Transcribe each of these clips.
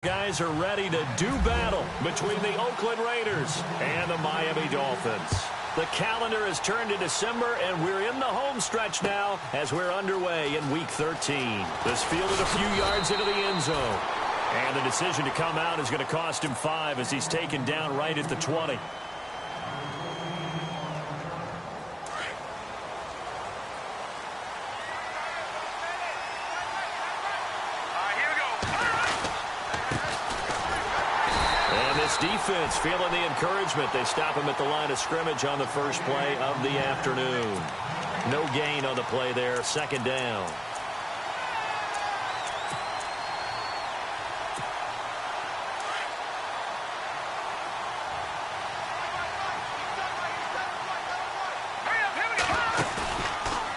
Guys are ready to do battle between the Oakland Raiders and the Miami Dolphins. The calendar has turned to December, and we're in the home stretch now as we're underway in Week 13. This fielded a few yards into the end zone. And the decision to come out is going to cost him 5 as he's taken down right at the 20. Defense feeling the encouragement. They stop him at the line of scrimmage on the first play of the afternoon. No gain on the play there. Second down.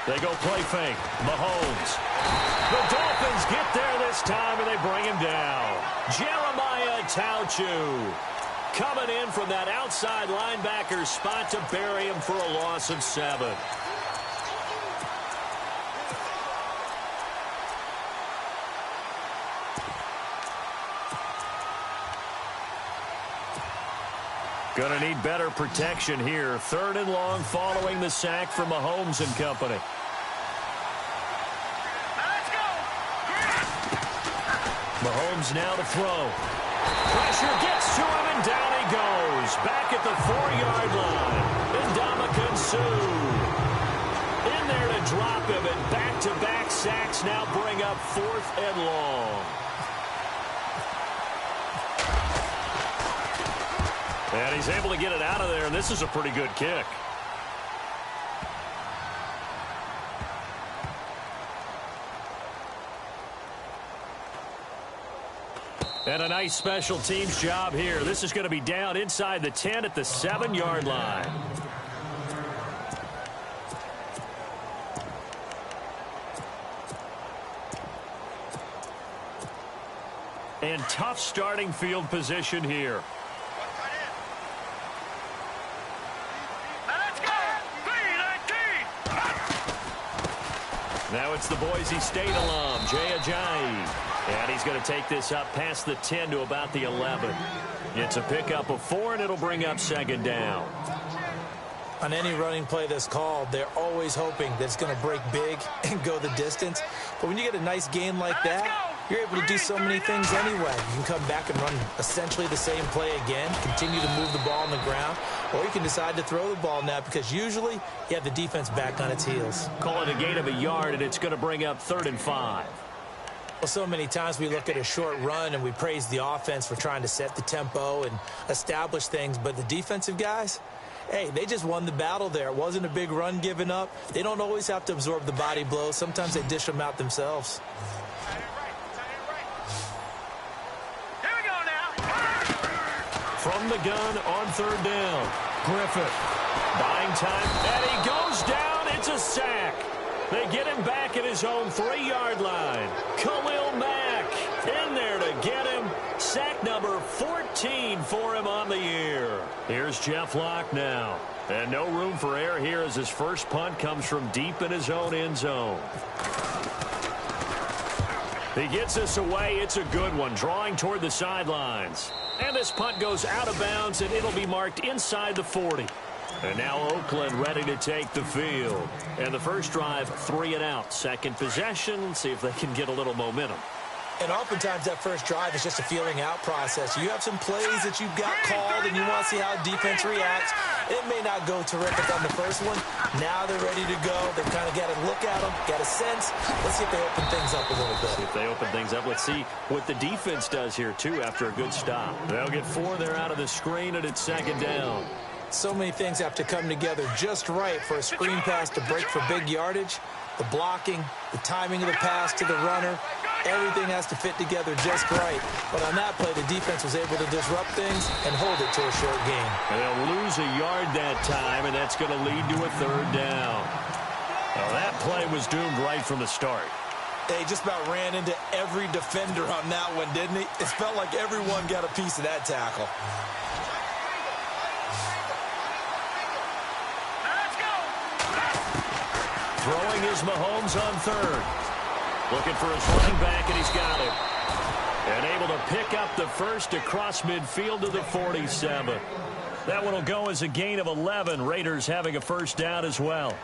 They go play fake. Mahomes. The Dolphins get there this time, and they bring him down. Jeremiah Tauchu coming in from that outside linebacker spot to bury him for a loss of 7. Gonna need better protection here. 3rd and long following the sack from Mahomes and company. Mahomes now to throw. Pressure gets to him, and down he goes. Back at the 4-yard line. Ndamukong Suh in there to drop him, and back-to-back sacks now bring up 4th and long. And he's able to get it out of there, and this is a pretty good kick. And a nice special teams job here. This is going to be down inside the 10 at the 7-yard line. And tough starting field position here. Now it's the Boise State alum, Jay Ajayi. And he's going to take this up past the 10 to about the 11. It's a pickup of 4, and it'll bring up 2nd down. On any running play that's called, they're always hoping that it's going to break big and go the distance. But when you get a nice game like that, you're able to do so many things anyway. You can come back and run essentially the same play again, continue to move the ball on the ground, or you can decide to throw the ball now because usually you have the defense back on its heels. Call it a gain of a yard, and it's going to bring up 3rd and 5. Well, so many times we look at a short run and we praise the offense for trying to set the tempo and establish things, but the defensive guys, hey, they just won the battle there. It wasn't a big run given up. They don't always have to absorb the body blows. Sometimes they dish them out themselves. Here we go now. From the gun on 3rd down. Griffith buying time, and he goes down. It's a sack. They get him back at his own 3-yard line. Khalil Mack in there to get him. Sack number 14 for him on the year. Here's Jeff Locke now. And no room for error here as his first punt comes from deep in his own end zone. He gets this away. It's a good one, drawing toward the sidelines. And this punt goes out of bounds, and it'll be marked inside the 40. And now Oakland ready to take the field. And the first drive, 3 and out. Second possession, see if they can get a little momentum. And oftentimes that first drive is just a feeling out process. You have some plays that you've got called and you want to see how defense reacts. It may not go terrific on the first one. Now they're ready to go. They've kind of got to look at them, got a sense. Let's see if they open things up a little bit. See if they open things up. Let's see what the defense does here, too, after a good stop. They'll get 4 there out of the screen, and it's 2nd down. So many things have to come together just right for a screen pass to break for big yardage. The blocking, the timing of the pass to the runner, everything has to fit together just right. But on that play, the defense was able to disrupt things and hold it to a short gain. And they'll lose a yard that time, and that's going to lead to a 3rd down. Well, that play was doomed right from the start. They just about ran into every defender on that one, didn't he? It felt like everyone got a piece of that tackle. Throwing is Mahomes on 3rd. Looking for his running back, and he's got him. And able to pick up the first across midfield to the 47. That one will go as a gain of 11. Raiders having a first down as well.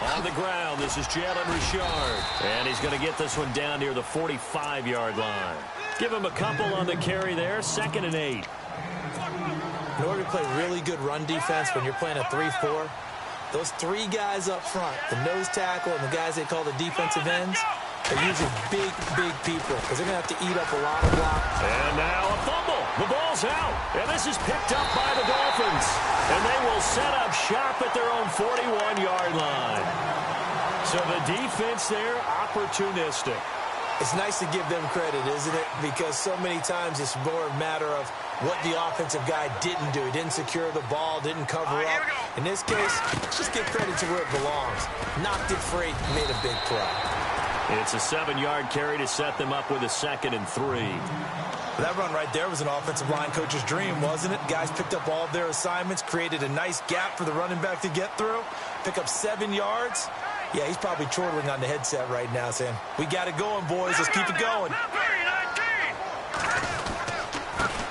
On the ground, this is Jalen Richard. And he's going to get this one down near the 45-yard line. Give him a couple on the carry there, 2nd and 8. In order to play really good run defense when you're playing a 3-4, those 3 guys up front, the nose tackle and the guys they call the defensive ends, are usually big, big people because they're going to have to eat up a lot of block. And now a fumble. The ball's out. And this is picked up by the Dolphins. And they will set up shop at their own 41-yard line. So the defense there, opportunistic. It's nice to give them credit, isn't it? Because so many times it's more a matter of what the offensive guy didn't do. He didn't secure the ball, didn't cover up. In this case, just give credit to where it belongs. Knocked it free, made a big play. It's a 7-yard carry to set them up with a 2nd and 3. That run right there was an offensive line coach's dream, wasn't it? Guys picked up all of their assignments, created a nice gap for the running back to get through, pick up 7 yards. Yeah, he's probably chortling on the headset right now saying, we got it going, boys. Let's keep it going.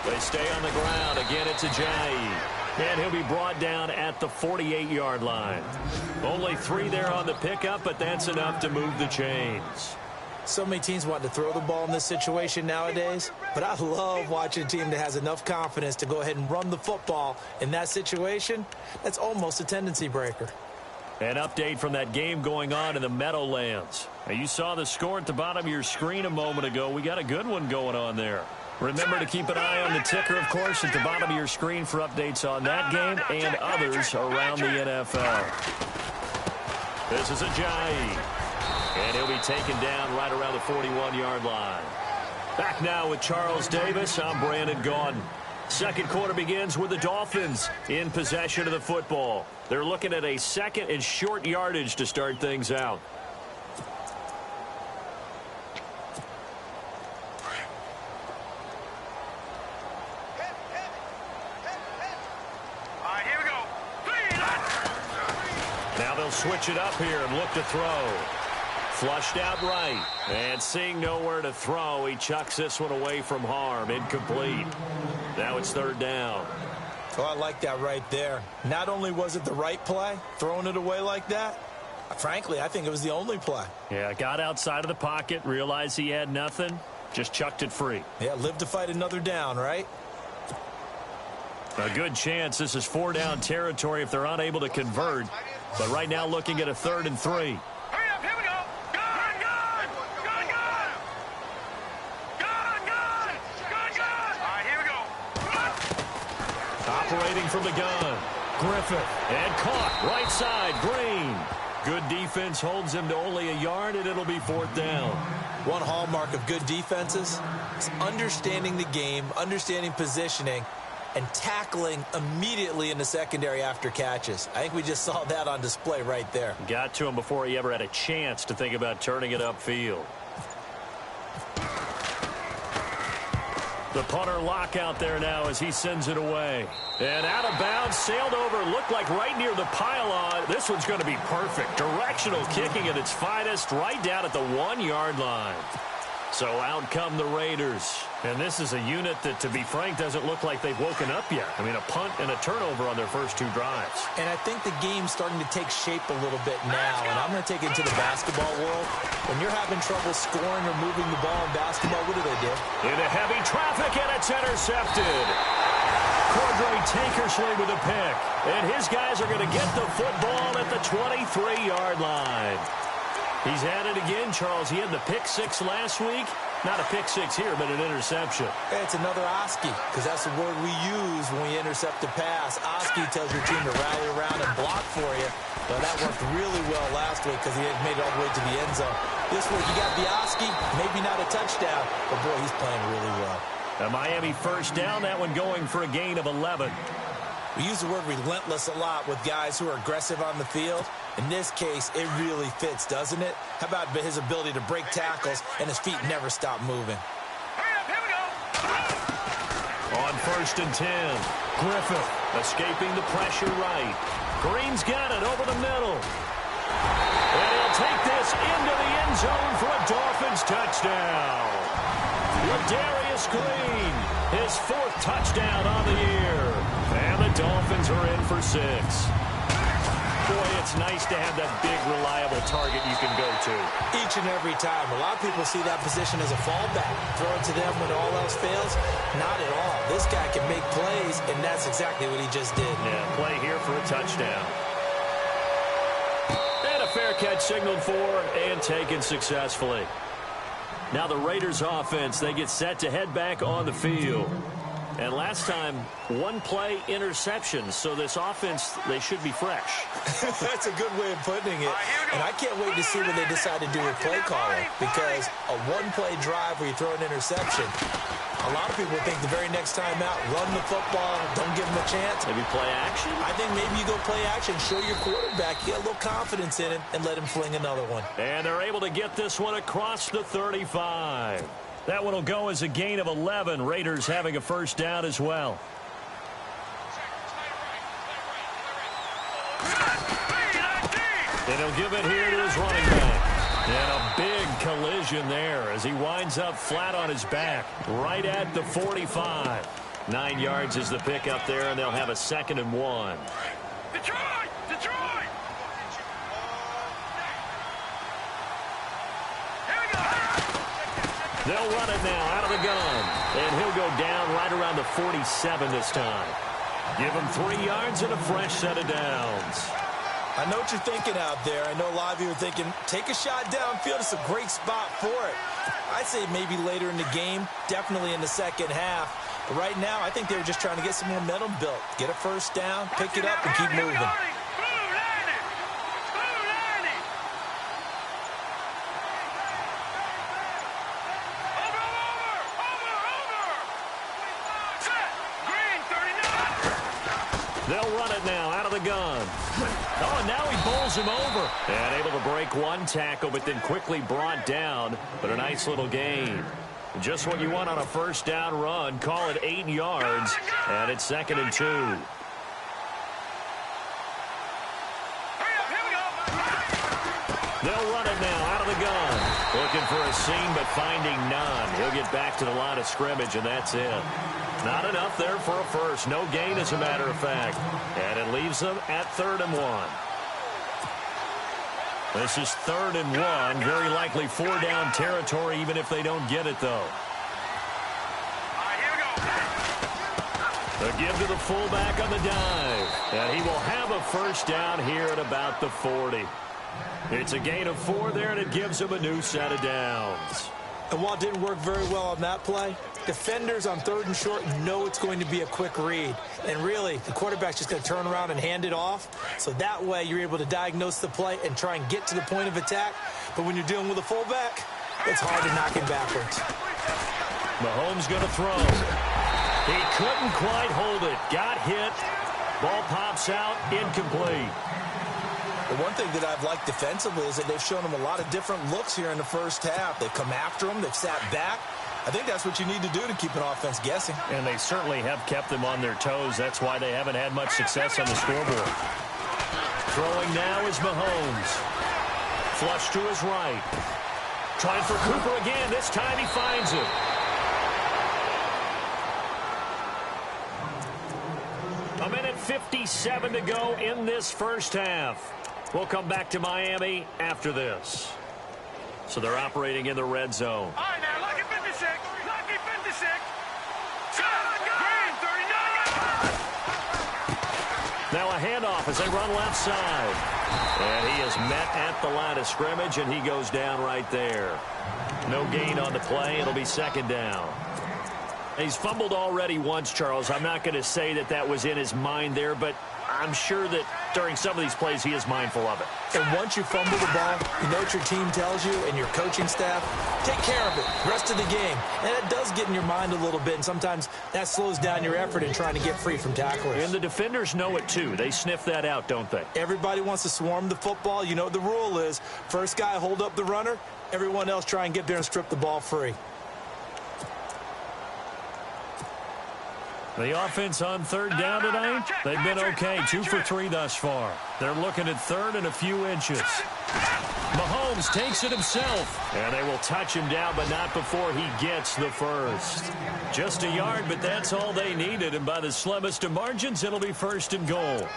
They stay on the ground. Again, it's Ajayi. And he'll be brought down at the 48-yard line. Only 3 there on the pickup, but that's enough to move the chains. So many teams want to throw the ball in this situation nowadays, but I love watching a team that has enough confidence to go ahead and run the football. In that situation, that's almost a tendency breaker. An update from that game going on in the Meadowlands. Now, you saw the score at the bottom of your screen a moment ago. We got a good one going on there. Remember to keep an eye on the ticker, of course, at the bottom of your screen for updates on that game and others around the NFL. This is Ajayi. And he'll be taken down right around the 41-yard line. Back now with Charles Davis. I'm Brandon Gaudin. Second quarter begins with the Dolphins in possession of the football. They're looking at a 2nd and short yardage to start things out. All right, here we go. Now they'll switch it up here and look to throw. Flushed out right. And seeing nowhere to throw, he chucks this one away from harm. Incomplete. Now it's 3rd down. Oh, I like that right there. Not only was it the right play, throwing it away like that, frankly, I think it was the only play. Yeah, got outside of the pocket, realized he had nothing, just chucked it free. Yeah, live to fight another down, right? A good chance this is 4-down territory if they're unable to convert. But right now looking at a 3rd and 3. Hurry up, here we go. Gun, gun. Gun, gun. Gun, gun. Gun, gun. All right, here we go. Operating from the gun. Griffith. And caught. Right side. Green. Good defense holds him to only a yard, and it'll be 4th down. One hallmark of good defenses is understanding the game, understanding positioning, and tackling immediately in the secondary after catches. I think we just saw that on display right there. Got to him before he ever had a chance to think about turning it upfield. The punter lockout there now as he sends it away. And out of bounds, sailed over, looked like right near the pylon. This one's going to be perfect. Directional kicking at its finest, right down at the 1-yard line. So out come the Raiders. And this is a unit that, to be frank, doesn't look like they've woken up yet. I mean, a punt and a turnover on their first 2 drives. And I think the game's starting to take shape a little bit now. And I'm going to take it into the basketball world. When you're having trouble scoring or moving the ball in basketball, what do they do? Into heavy traffic, and it's intercepted. Cordray Tankersley with a pick. And his guys are going to get the football at the 23-yard line. He's had it again, Charles. He had the pick 6 last week. Not a pick 6 here, but an interception. Hey, it's another Oski, because that's the word we use when we intercept a pass. Oski tells your team to rally around and block for you. Well, that worked really well last week because he had made it all the way to the end zone. This week, you got the Oski, maybe not a touchdown, but boy, he's playing really well. A Miami first down, that one going for a gain of 11. We use the word relentless a lot with guys who are aggressive on the field. In this case, it really fits, doesn't it? How about his ability to break tackles and his feet never stop moving? Here we go. On 1st and 10, Griffith escaping the pressure right. Green's got it over the middle. And he'll take this into the end zone for a Dolphins touchdown. Ladarius Green, his 4th touchdown on the year. And the Dolphins are in for 6. Boy, it's nice to have that big, reliable target you can go to. Each and every time. A lot of people see that position as a fallback. Throw it to them when all else fails. Not at all. This guy can make plays, and that's exactly what he just did. Yeah, play here for a touchdown. And a fair catch signaled for and taken successfully. Now the Raiders offense, they get set to head back on the field. And last time, 1 play interception. So this offense, they should be fresh. That's a good way of putting it. And I can't wait to see what they decide to do with play calling. Because a 1-play drive where you throw an interception, a lot of people think the very next time out, run the football, don't give him a chance. Maybe play action? I think maybe you go play action, show your quarterback, get a little confidence in him, and let him fling another one. And they're able to get this one across the 35. That one will go as a gain of 11. Raiders having a 1st down as well. And he'll give it here to his running back. And a big collision there as he winds up flat on his back right at the 45. 9 yards is the pickup there, and they'll have a 2nd and 1. Detroit! Detroit! Here we go. They'll run it now out of the gun. And he'll go down right around the 47 this time. Give him 3 yards and a fresh set of downs. I know what you're thinking out there. I know a lot of you are thinking, take a shot downfield. It's a great spot for it. I'd say maybe later in the game, definitely in the second half. But right now, I think they were just trying to get some momentum built. Get a 1st down, pick it up, and keep moving. They'll run it now out of the gun. Oh, and now he bowls him over. And able to break 1 tackle, but then quickly brought down. But a nice little gain. Just what you want on a 1st down run. Call it 8 yards. And it's 2nd and 2. They'll run it now out of the gun. Looking for a seam, but finding none. He'll get back to the line of scrimmage, and that's it. Not enough there for a 1st. No gain, as a matter of fact. And it leaves them at 3rd and 1. This is 3rd and 1. Very likely 4-down territory, even if they don't get it, though. A give to the fullback on the dive. And he will have a 1st down here at about the 40. It's a gain of 4 there, and it gives him a new set of downs. And while it didn't work very well on that play, defenders on 3rd and short know it's going to be a quick read. And really, the quarterback's just going to turn around and hand it off. So that way, you're able to diagnose the play and try and get to the point of attack. But when you're dealing with a fullback, it's hard to knock him backwards. Mahomes going to throw. He couldn't quite hold it. Got hit. Ball pops out. Incomplete. The one thing that I've liked defensively is that they've shown him a lot of different looks here in the 1st half. They've come after him. They've sat back. I think that's what you need to do to keep an offense guessing. And they certainly have kept them on their toes. That's why they haven't had much success on the scoreboard. Throwing now is Mahomes. Flush to his right. Trying for Cooper again. This time he finds it. A minute 57 to go in this 1st half. We'll come back to Miami after this. So they're operating in the red zone. All right, now, lucky 56. Lucky 56. Now a handoff as they run left side. And he is met at the line of scrimmage, and he goes down right there. No gain on the play. It'll be 2nd down. He's fumbled already once, Charles. I'm not going to say that that was in his mind there, but I'm sure that during some of these plays, he is mindful of it. And once you fumble the ball, you know what your team tells you and your coaching staff? Take care of it. Rest of the game. And it does get in your mind a little bit, and sometimes that slows down your effort in trying to get free from tacklers. And the defenders know it, too. They sniff that out, don't they? Everybody wants to swarm the football. You know what the rule is. First guy hold up the runner. Everyone else try and get there and strip the ball free. The offense on third down tonight, they've been okay, 2 for 3 thus far. They're looking at third and a few inches. Mahomes takes it himself, and they will touch him down, but not before he gets the first. Just a yard, but that's all they needed, and by the slimmest of margins, it'll be first and goal.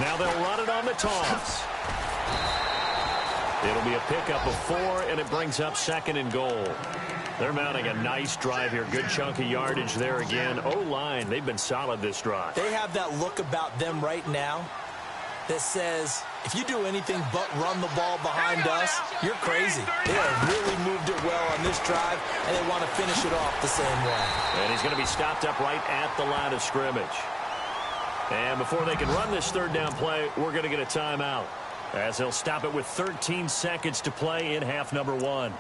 Now they'll run it on the toss. It'll be a pickup of 4, and it brings up second and goal. They're mounting a nice drive here. Good chunk of yardage there again. O-line, they've been solid this drive. They have that look about them right now that says, if you do anything but run the ball behind us, you're crazy. They have really moved it well on this drive, and they want to finish it off the same way. And he's going to be stopped up right at the line of scrimmage. And before they can run this third down play, we're going to get a timeout, as they'll stop it with 13 seconds to play in half number 1.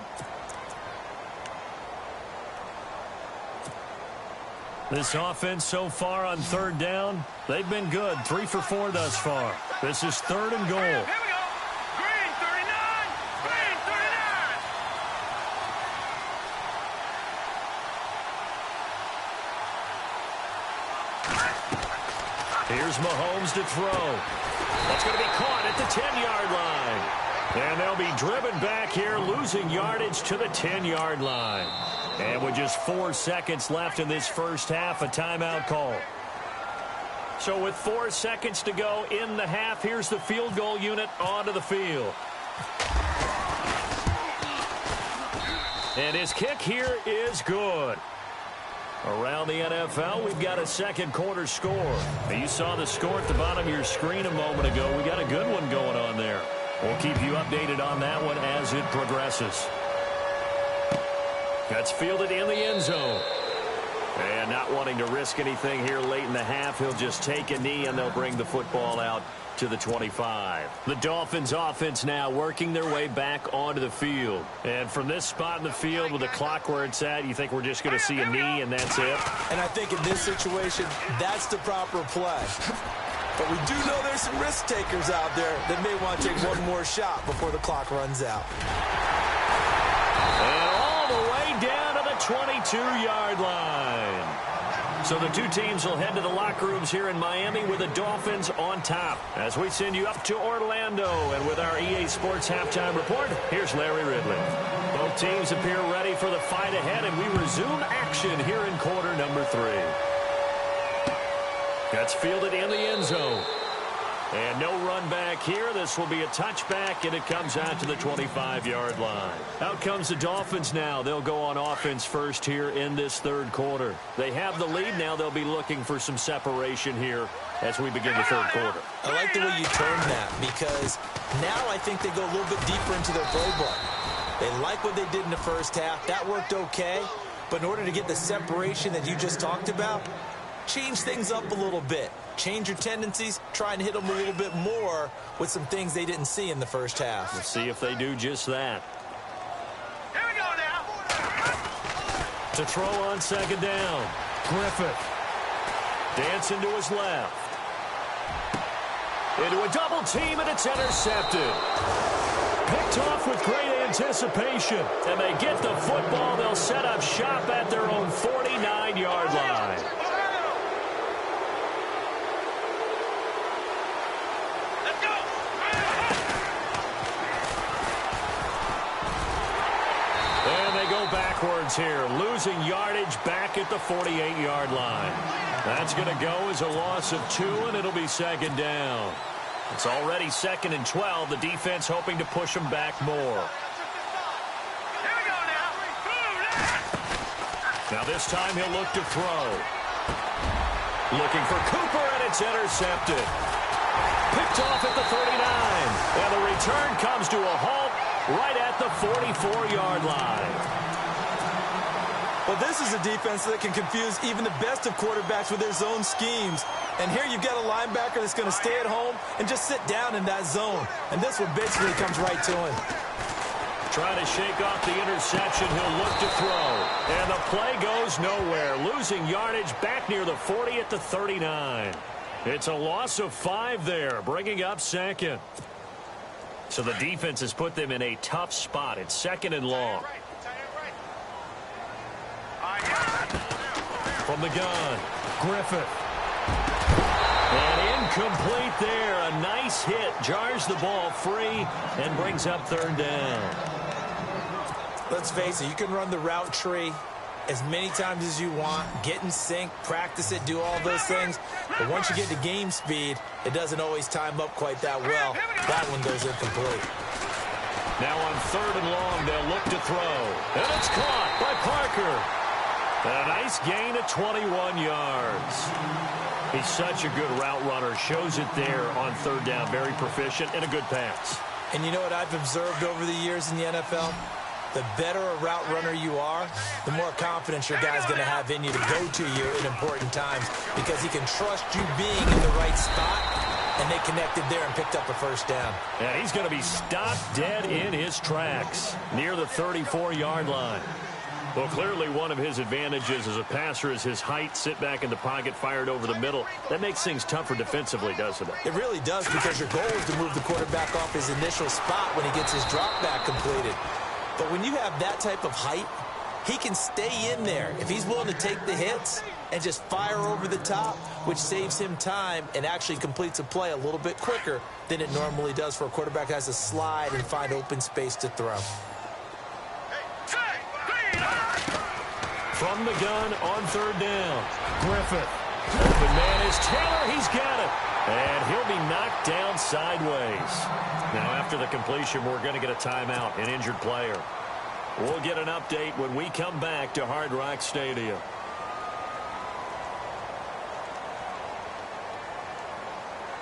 This offense so far on third down, they've been good. 3 for 4 thus far. This is third and goal. Here we go. Green 39. Green 39. Here's Mahomes to throw. That's going to be caught at the 10-yard line. And they'll be driven back here, losing yardage to the 10-yard line. And with just 4 seconds left in this first half, a timeout call. So with 4 seconds to go in the half, here's the field goal unit onto the field. And his kick here is good. Around the NFL, we've got a second quarter score. Now, you saw the score at the bottom of your screen a moment ago. We got a good one going on there. We'll keep you updated on that one as it progresses. That's fielded in the end zone. And not wanting to risk anything here late in the half, he'll just take a knee and they'll bring the football out to the 25. The Dolphins offense now working their way back onto the field. And from this spot in the field with the clock where it's at, you think we're just going to see a knee and that's it? And I think in this situation, that's the proper play. But we do know there's some risk takers out there that may want to take one more shot before the clock runs out. And all the way down to the 22-yard line. So the two teams will head to the locker rooms here in Miami with the Dolphins on top. As we send you up to Orlando, and with our EA Sports Halftime Report, here's Larry Ridley. Both teams appear ready for the fight ahead, and we resume action here in quarter number 3. That's fielded in the end zone. And no run back here. This will be a touchback, and it comes out to the 25-yard line. Out comes the Dolphins now. They'll go on offense first here in this third quarter. They have the lead now. They'll be looking for some separation here as we begin the third quarter. I like the way you term that, because now I think they go a little bit deeper into their playbook. They like what they did in the first half. That worked okay. But in order to get the separation that you just talked about, change things up a little bit. Change your tendencies, try and hit them a little bit more with some things they didn't see in the first half. We'll see if they do just that. Here we go now. To throw on second down, Griffith. Dancing to his left. Into a double team, and it's intercepted. Picked off with great anticipation. And they get the football. They'll set up shop at their own 49-yard line. Backwards here, losing yardage back at the 48-yard line. That's going to go as a loss of 2, and it'll be second down. It's already 2nd and 12. The defense hoping to push them back more. Here we go now. Now this time he'll look to throw. Looking for Cooper, and it's intercepted. Picked off at the 39. And the return comes to a halt right at the 44-yard line. Well, this is a defense that can confuse even the best of quarterbacks with their zone schemes. And here you've got a linebacker that's going to stay at home and just sit down in that zone. And this one basically comes right to him. Trying to shake off the interception. He'll look to throw. And the play goes nowhere. Losing yardage back near the 40 at the 39. It's a loss of 5 there, bringing up second. So the defense has put them in a tough spot. It's second and long. From the gun, Griffith. And incomplete there. A nice hit. Jars the ball free and brings up third down. Let's face it, you can run the route tree as many times as you want, get in sync, practice it, do all those things. But once you get to game speed, it doesn't always time up quite that well. That one goes incomplete. Now on third and long, they'll look to throw. And it's caught by Parker. And a nice gain of 21 yards. He's such a good route runner. Shows it there on third down. Very proficient and a good pass. And you know what I've observed over the years in the NFL? The better a route runner you are, the more confidence your guy's going to have in you to go to you in important times because he can trust you being in the right spot, and they connected there and picked up a first down. And he's going to be stopped dead in his tracks near the 34-yard line. Well, clearly one of his advantages as a passer is his height, sit back in the pocket, fired over the middle. That makes things tougher defensively, doesn't it? It really does because your goal is to move the quarterback off his initial spot when he gets his drop back completed. But when you have that type of height, he can stay in there if he's willing to take the hits and just fire over the top, which saves him time and actually completes a play a little bit quicker than it normally does for a quarterback that has to slide and find open space to throw. From the gun on third down, Griffith. Open man is Taylor. He's got it. And he'll be knocked down sideways. Now, after the completion, we're going to get a timeout, an injured player. We'll get an update when we come back to Hard Rock Stadium.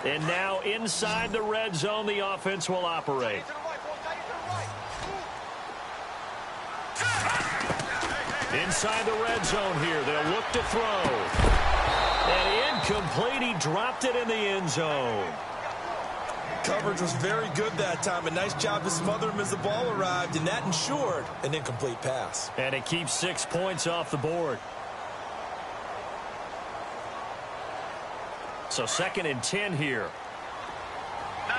And now inside the red zone, the offense will operate. Inside the red zone here, they'll look to throw. And incomplete, he dropped it in the end zone. Coverage was very good that time. A nice job to smother him as the ball arrived, and that ensured an incomplete pass. And it keeps 6 points off the board. So 2nd and 10 here. No.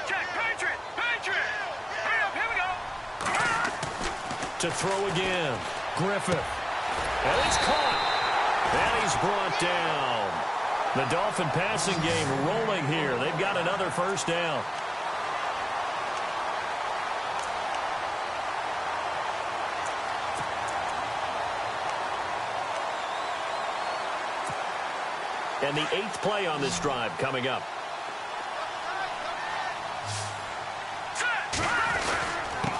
Check. Patriot. Hurry up. Here we go. To throw again. Griffith. And it's caught. And he's brought down. The Dolphin passing game rolling here. They've got another first down. And the 8th play on this drive coming up.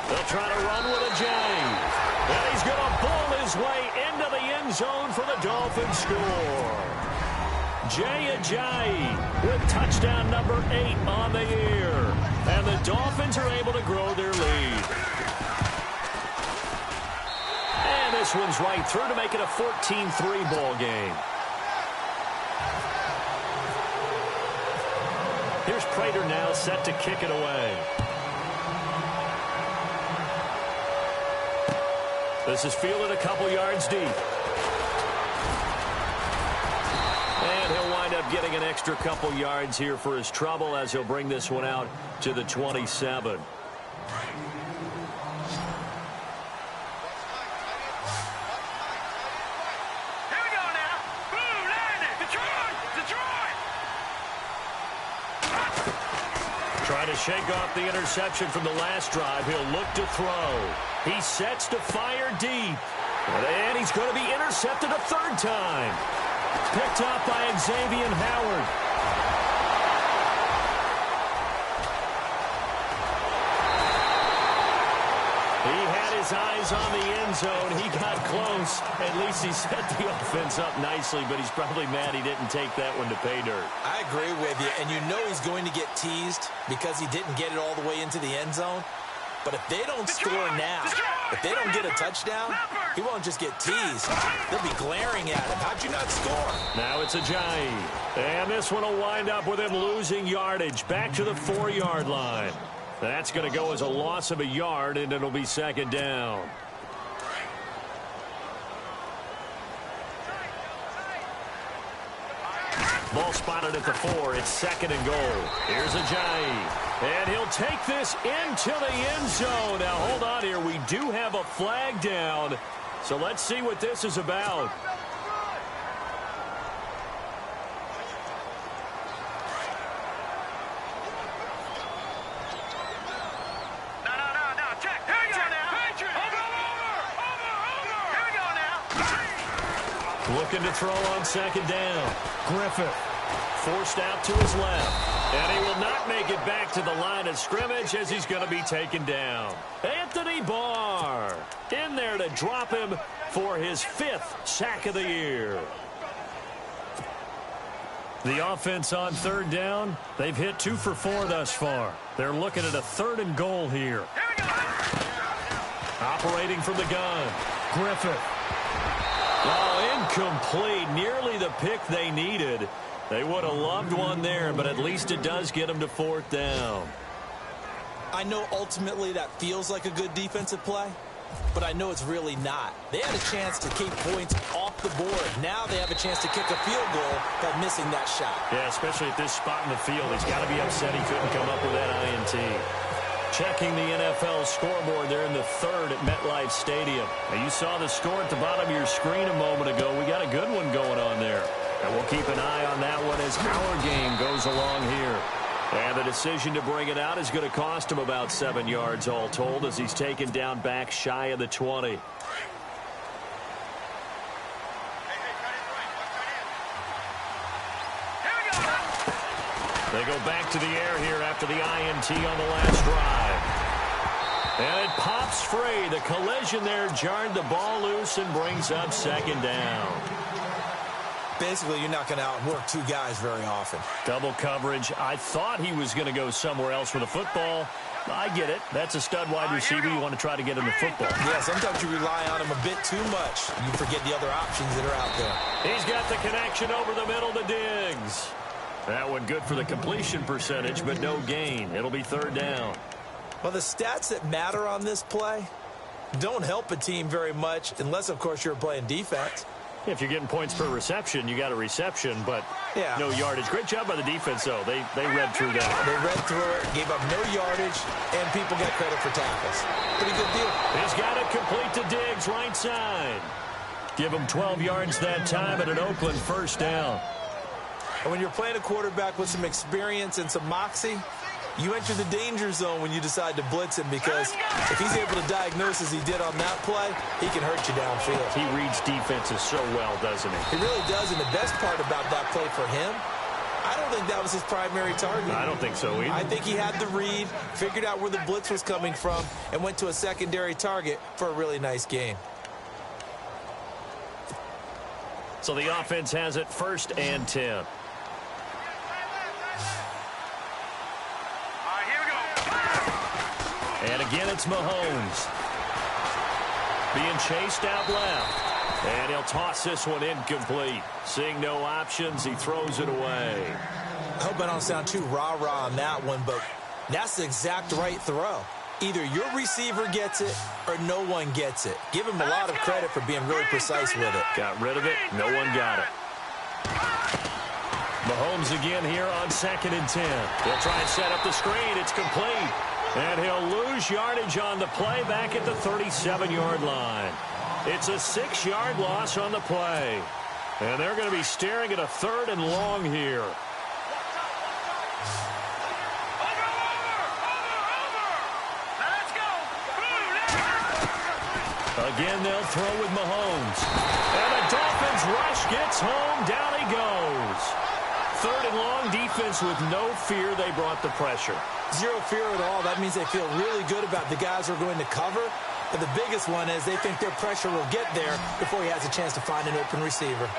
They'll try to run with a J. And he's going to bull his way into the end zone for the Dolphins score. Jay Ajayi with touchdown number 8 on the year. And the Dolphins are able to grow their lead. And this one's right through to make it a 14-3 ball game. Here's Prater now set to kick it away. This is fielded a couple yards deep. And he'll wind up getting an extra couple yards here for his trouble as he'll bring this one out to the 27. Here we go now. Blue, landing. Detroit. Trying to shake off the interception from the last drive. He'll look to throw. He sets to fire deep. And he's going to be intercepted a third time. Picked up by Xavier Howard. He had his eyes on the end zone. He got close. At least he set the offense up nicely, but he's probably mad he didn't take that one to pay dirt. I agree with you, and you know he's going to get teased because he didn't get it all the way into the end zone. But if they don't score now, if they don't get a touchdown, he won't just get teased. They'll be glaring at him. How'd you not score? Now it's Ajayi. And this one will wind up with him losing yardage back to the 4-yard line. That's going to go as a loss of a yard, and it'll be second down. Ball spotted at the 4. It's second and goal. Here's Ajayi. And he'll take this into the end zone. Now, hold on here. We do have a flag down. So let's see what this is about. Looking to throw on second down. Griffith forced out to his left. And he will not make it back to the line of scrimmage as he's going to be taken down. Anthony Barr in there to drop him for his 5th sack of the year. The offense on third down, they've hit 2 for 4 thus far. They're looking at a 3rd and goal here. Operating from the gun, Griffith. Oh, incomplete. Nearly the pick they needed. They would have loved one there, but at least it does get them to 4th down. I know ultimately that feels like a good defensive play, but I know it's really not. They had a chance to keep points off the board. Now they have a chance to kick a field goal by missing that shot. Yeah, especially at this spot in the field. He's got to be upset he couldn't come up with that INT. Checking the NFL scoreboard there in the 3rd at MetLife Stadium. Now, you saw the score at the bottom of your screen a moment ago. We got a good one going on there. And we'll keep an eye on that one as our game goes along here. And the decision to bring it out is going to cost him about 7 yards all told as he's taken down back shy of the 20. They go back to the air here after the INT on the last drive. And it pops free. The collision there jarred the ball loose and brings up second down. Basically, you're not going to outwork 2 guys very often. Double coverage. I thought he was going to go somewhere else with the football. I get it. That's a stud wide receiver. You want to try to get him the football. Yeah, sometimes you rely on him a bit too much. You forget the other options that are out there. He's got the connection over the middle to Diggs. That one good for the completion percentage, but no gain. It'll be 3rd down. Well, the stats that matter on this play don't help a team very much unless, of course, you're playing defense. If you're getting points per reception, you got a reception, but no yardage. Great job by the defense, though. They read through that. They read through it, gave up no yardage, and people get credit for tackles. Pretty good deal. He's got it complete to Diggs, right side. Give him 12 yards that time at an Oakland 1st down. And when you're playing a quarterback with some experience and some moxie, you enter the danger zone when you decide to blitz him, because if he's able to diagnose as he did on that play, he can hurt you downfield. He reads defenses so well, doesn't he? He really does, and the best part about that play for him, I don't think that was his primary target. I don't think so either. I think he had the read, figured out where the blitz was coming from, and went to a secondary target for a really nice game. So the offense has it 1st and 10. And again, it's Mahomes. Being chased out left. And he'll toss this one incomplete. Seeing no options, he throws it away. I hope I don't sound too rah-rah on that one, but that's the exact right throw. Either your receiver gets it or no one gets it. Give him a lot of credit for being really precise with it. Got rid of it. No one got it. Mahomes again here on 2nd and 10. He'll try and set up the screen. It's complete. And he'll lose yardage on the play back at the 37-yard line. It's a 6-yard loss on the play. And they're going to be staring at a 3rd and long here. Again, they'll throw with Mahomes. And the Dolphins rush gets home. Down he goes. 3rd and long, defense with no fear. They brought the pressure. Zero fear at all. That means they feel really good about the guys who are going to cover. And the biggest one is they think their pressure will get there before he has a chance to find an open receiver.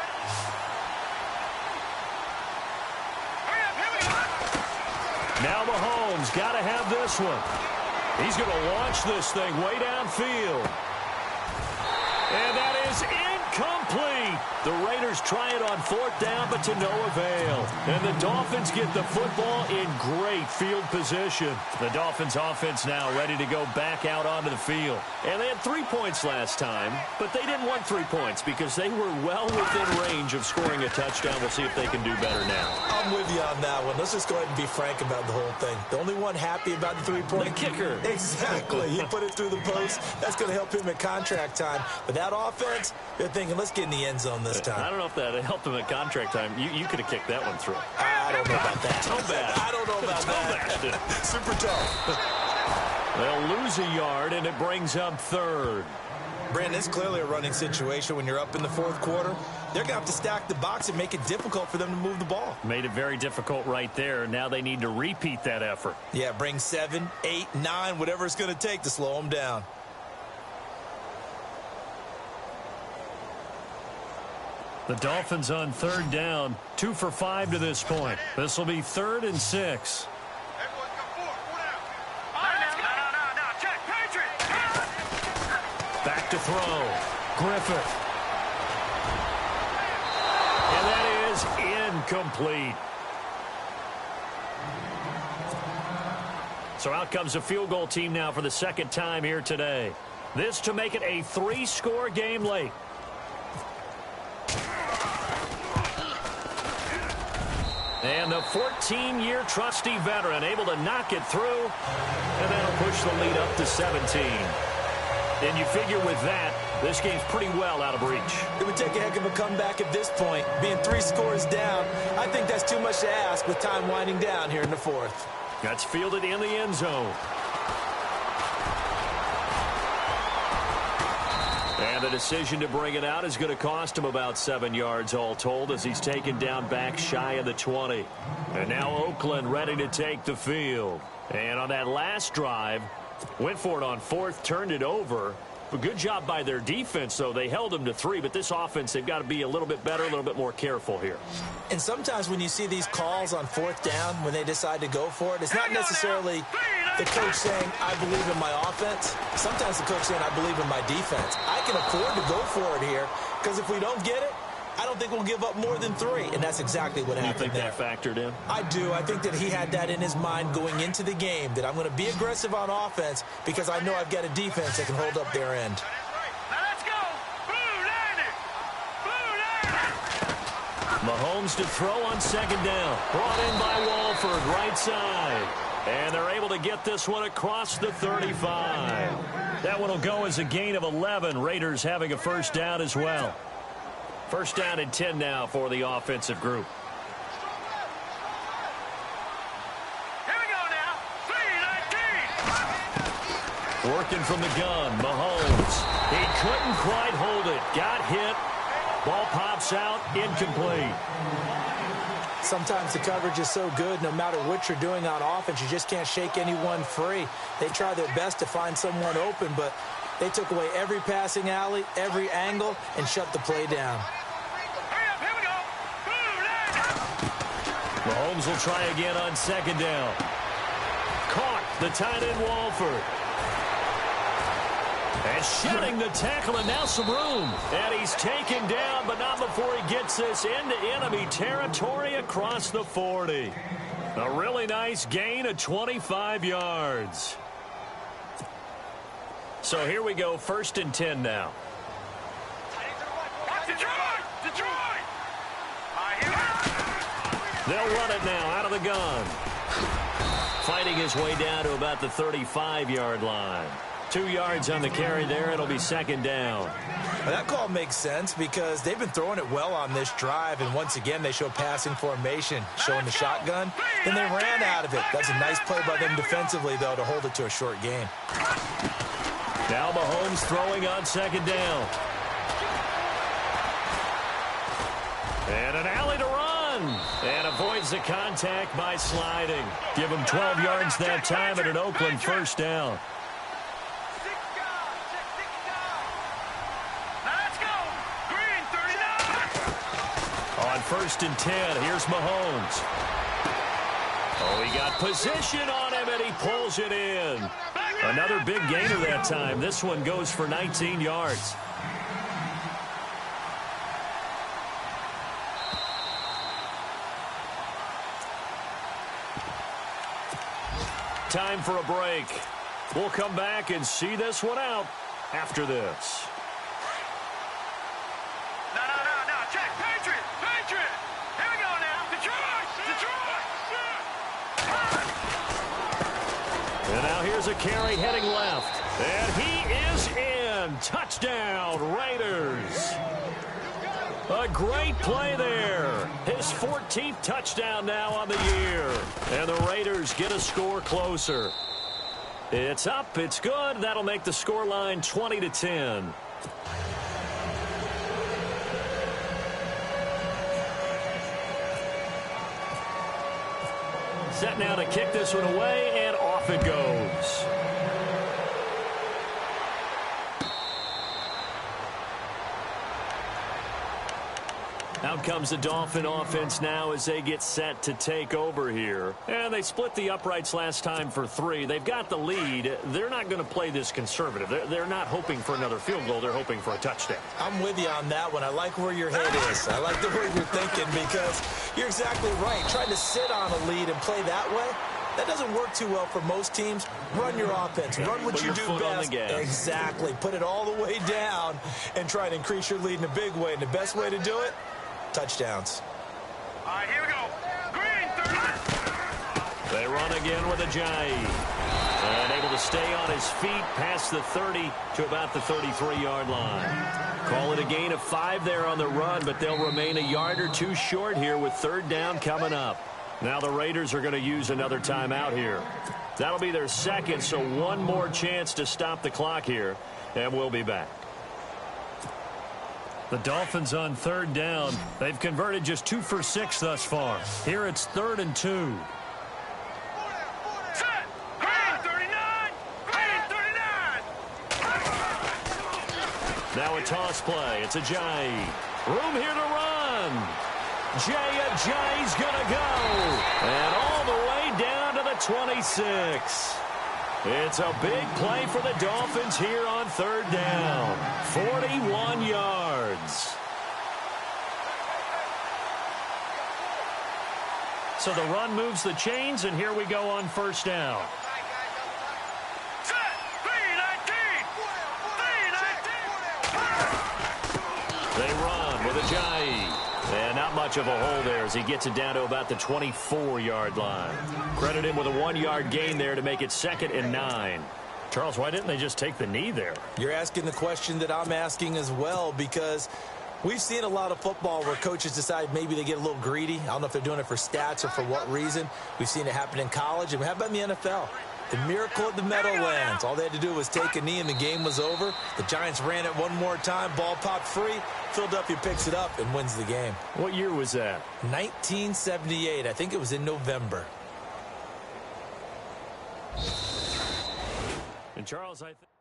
Now Mahomes got to have this one. He's going to launch this thing way downfield. And that is incomplete. The Raiders try it on fourth down, but to no avail. And the Dolphins get the football in great field position. The Dolphins offense now ready to go back out onto the field. And they had 3 points last time, but they didn't want 3 points because they were well within range of scoring a touchdown. We'll see if they can do better now. I'm with you on that one. Let's just go ahead and be frank about the whole thing. The only one happy about the 3-point. The kicker. Exactly. He put it through the post. That's going to help him at contract time. But that offense, they're thinking, let's get in the end zone this time. I don't know if that helped him at contract time. You could have kicked that one through. I don't know about that. Toe bash. I don't know about that. Super tough. They'll lose a yard, and it brings up third. Brandon, it's clearly a running situation when you're up in the fourth quarter. They're going to have to stack the box and make it difficult for them to move the ball. Made it very difficult right there. Now they need to repeat that effort. Yeah, bring 7, 8, 9, whatever it's going to take to slow them down. The Dolphins on third down, 2 for 5 to this point. This will be 3rd and 6. Back to throw. Griffith. And that is incomplete. So out comes a field goal team now for the second time here today. This to make it a 3-score game late. And the 14-year trusty veteran able to knock it through. And that'll push the lead up to 17. And you figure with that, this game's pretty well out of reach. It would take a heck of a comeback at this point. Being 3 scores down, I think that's too much to ask with time winding down here in the fourth. That's fielded in the end zone. And the decision to bring it out is going to cost him about 7 yards all told as he's taken down back shy of the 20. And now Oakland ready to take the field. And on that last drive, went for it on fourth, turned it over. A good job by their defense, though. They held them to 3, but this offense, they've got to be a little bit better, a little bit more careful here. And sometimes when you see these calls on fourth down, when they decide to go for it, it's not necessarily the coach saying, I believe in my offense. Sometimes the coach saying, I believe in my defense. I can afford to go for it here, because if we don't get it, I don't think we'll give up more than 3, and that's exactly what happened there. You think that factored in? I do. I think that he had that in his mind going into the game, that I'm going to be aggressive on offense because I know I've got a defense that can hold up their end. Let's go! Blue landed! Blue landed! Mahomes to throw on second down. Brought in by Walford, right side. And they're able to get this one across the 35. That one will go as a gain of 11. Raiders having a first down as well. First down and 10 now for the offensive group. Here we go now. 3-19. Working from the gun, Mahomes. He couldn't quite hold it. Got hit. Ball pops out, incomplete. Sometimes the coverage is so good, no matter what you're doing on offense, you just can't shake anyone free. They try their best to find someone open, but they took away every passing alley, every angle, and shut the play down. Hurry up, here we go. Blue landed. Mahomes will try again on second down. Caught the tight end Walford. And shedding the tackle, and now some room. And he's taken down, but not before he gets this into enemy territory across the 40. A really nice gain of 25 yards. So here we go, 1st and 10 now. Detroit! Detroit! Here we go. They'll run it now out of the gun. Fighting his way down to about the 35-yard line. 2 yards on the carry there. It'll be second down. Well, that call makes sense because they've been throwing it well on this drive, and once again they show passing formation, showing the shotgun. Then they ran out of it. That's a nice play by them defensively, though, to hold it to a short gain. Now Mahomes throwing on second down. And an alley to run. And avoids the contact by sliding. Give him 12 yards that time and an Oakland first down. 1st and 10. Here's Mahomes. Oh, he got position on him, and he pulls it in. Another big gainer that time. This one goes for 19 yards. Time for a break. We'll come back and see this one out after this. No. Check. Patriot. Here we go now. Detroit. And now here's a carry heading left. And he is in. Touchdown, Raiders. A great play there. His 14th touchdown now on the year. And the Raiders get a score closer. It's up. It's good. That'll make the scoreline 20-10. Set now to kick this one away, and off it goes. Out comes the Dolphin offense now as they get set to take over here. And they split the uprights last time for 3. They've got the lead. They're not going to play this conservative. They're not hoping for another field goal. They're hoping for a touchdown. I'm with you on that one. I like where your head is. I like the way you're thinking because you're exactly right. Trying to sit on a lead and play that way, that doesn't work too well for most teams. Run your offense. Run what you do best. Exactly. Put it all the way down and try to increase your lead in a big way. And the best way to do it, touchdowns. All right, here we go. Green, 30. They run again with Ajayi. And able to stay on his feet past the 30 to about the 33-yard line. Call it a gain of 5 there on the run, but they'll remain a yard or 2 short here with 3rd down coming up. Now the Raiders are going to use another timeout here. That'll be their 2nd, so one more chance to stop the clock here, and we'll be back. The Dolphins on 3rd down. They've converted just 2 for 6 thus far. Here it's 3rd and 2. Set. Green, 39. Green, 39. Now a toss play. It's Ajayi. Room here to run. Ajayi's going to go. And all the way down to the 26. It's a big play for the Dolphins here on 3rd down. 41 yards. So the run moves the chains, and here we go on 1st down. Set. 319. 319. They run with Ajayi. And not much of a hole there as he gets it down to about the 24-yard line. Credit him with a 1-yard gain there to make it 2nd and 9. Charles, why didn't they just take the knee there? You're asking the question that I'm asking as well because we've seen a lot of football where coaches decide maybe they get a little greedy. I don't know if they're doing it for stats or for what reason. We've seen it happen in college, and how about in the NFL? The miracle at the Meadowlands. All they had to do was take a knee, and the game was over. The Giants ran it one more time. Ball popped free. Philadelphia picks it up and wins the game. What year was that? 1978. I think it was in November. And Charles, I think...